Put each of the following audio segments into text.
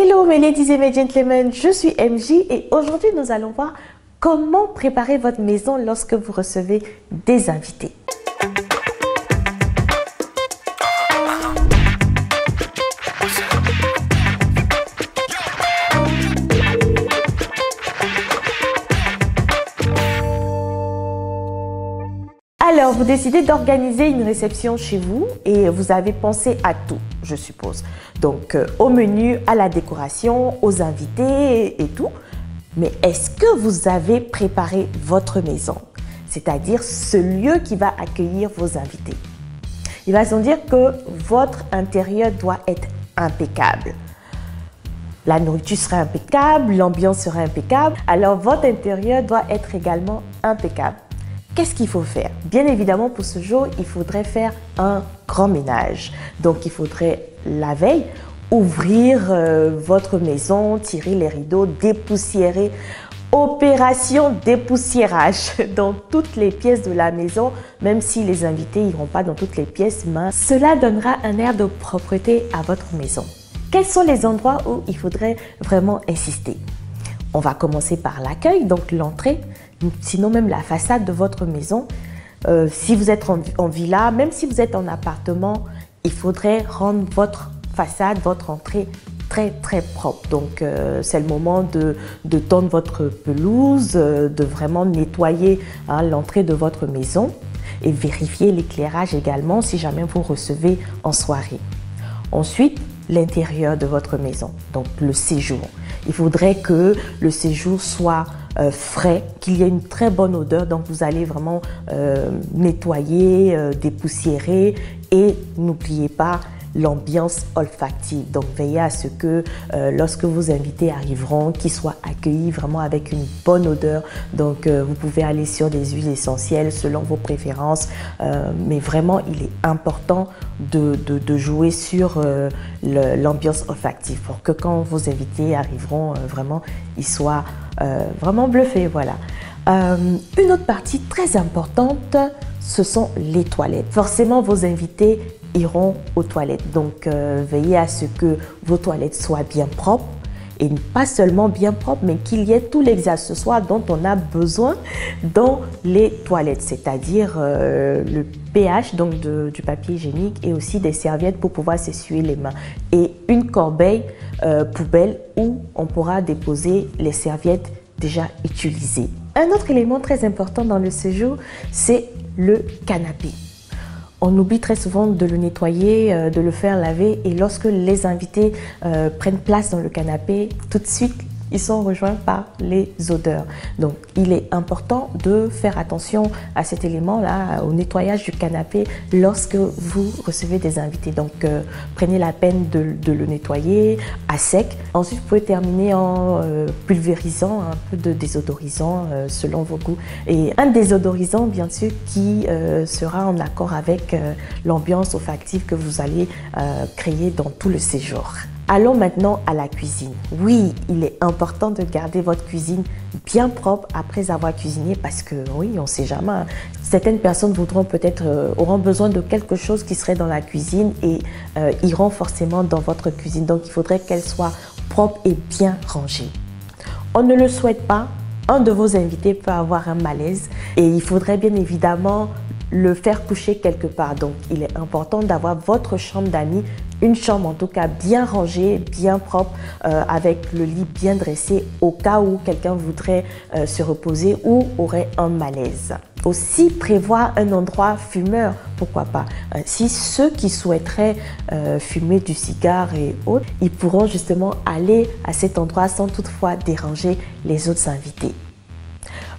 Hello mes ladies et mes gentlemen, je suis MJ et aujourd'hui nous allons voir comment préparer votre maison lorsque vous recevez des invités. Alors, vous décidez d'organiser une réception chez vous et vous avez pensé à tout, je suppose. Donc, au menu, à la décoration, aux invités et tout. Mais est-ce que vous avez préparé votre maison? C'est-à-dire ce lieu qui va accueillir vos invités. Il va sans dire que votre intérieur doit être impeccable. La nourriture sera impeccable, l'ambiance sera impeccable. Alors, votre intérieur doit être également impeccable. Qu'est-ce qu'il faut faire? Bien évidemment, pour ce jour, il faudrait faire un grand ménage. Donc, il faudrait la veille ouvrir votre maison, tirer les rideaux, dépoussiérer. Opération dépoussiérage. Donc, toutes les pièces de la maison, même si les invités n'iront pas dans toutes les pièces, mais cela donnera un air de propreté à votre maison. Quels sont les endroits où il faudrait vraiment insister? On va commencer par l'accueil, donc l'entrée, sinon même la façade de votre maison. Si vous êtes en villa, même si vous êtes en appartement, il faudrait rendre votre façade, votre entrée très propre. Donc c'est le moment de tondre votre pelouse, de vraiment nettoyer l'entrée de votre maison et vérifier l'éclairage également si jamais vous recevez en soirée. Ensuite, l'intérieur de votre maison, donc le séjour. Il faudrait que le séjour soit frais, qu'il y ait une très bonne odeur. Donc, vous allez vraiment nettoyer, dépoussiérer et n'oubliez pas l'ambiance olfactive. Donc, veillez à ce que lorsque vos invités arriveront, qu'ils soient accueillis vraiment avec une bonne odeur. Donc, vous pouvez aller sur des huiles essentielles selon vos préférences. Mais vraiment, il est important de jouer sur l'ambiance olfactive pour que quand vos invités arriveront, vraiment, ils soient vraiment bluffés. Voilà. Une autre partie très importante, ce sont les toilettes. Forcément, vos invités iront aux toilettes. Donc, veillez à ce que vos toilettes soient bien propres. Et pas seulement bien propres, mais qu'il y ait tous les accessoires dont on a besoin dans les toilettes. C'est-à-dire le pH, donc du papier hygiénique et aussi des serviettes pour pouvoir s'essuyer les mains. Et une corbeille poubelle où on pourra déposer les serviettes déjà utilisées. Un autre élément très important dans le séjour, c'est le canapé. On oublie très souvent de le nettoyer, de le faire laver et lorsque les invités prennent place dans le canapé, tout de suite, ils sont rejoints par les odeurs. Donc, il est important de faire attention à cet élément-là, au nettoyage du canapé lorsque vous recevez des invités. Donc, prenez la peine de le nettoyer à sec. Ensuite, vous pouvez terminer en pulvérisant un peu de désodorisant selon vos goûts. Et un désodorisant, bien sûr, qui sera en accord avec l'ambiance olfactive que vous allez créer dans tout le séjour. Allons maintenant à la cuisine. Oui, il est important de garder votre cuisine bien propre après avoir cuisiné parce que oui, on ne sait jamais. Certaines personnes auront besoin de quelque chose qui serait dans la cuisine et iront forcément dans votre cuisine. Donc, il faudrait qu'elle soit propre et bien rangée. On ne le souhaite pas. Un de vos invités peut avoir un malaise et il faudrait bien évidemment le faire coucher quelque part. Donc, il est important d'avoir votre chambre d'amis, une chambre en tout cas bien rangée, bien propre, avec le lit bien dressé au cas où quelqu'un voudrait se reposer ou aurait un malaise. Aussi, prévoir un endroit fumeur, pourquoi pas. Si ceux qui souhaiteraient fumer du cigare et autres, ils pourront justement aller à cet endroit sans toutefois déranger les autres invités.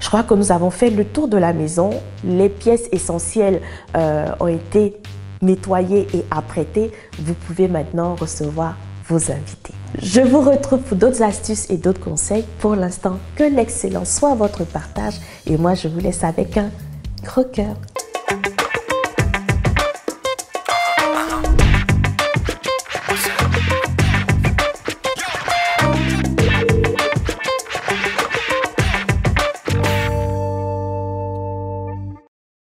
Je crois que nous avons fait le tour de la maison. Les pièces essentielles ont été nettoyées et apprêtées. Vous pouvez maintenant recevoir vos invités. Je vous retrouve pour d'autres astuces et d'autres conseils. Pour l'instant, que l'excellence soit votre partage. Et moi, je vous laisse avec un gros cœur.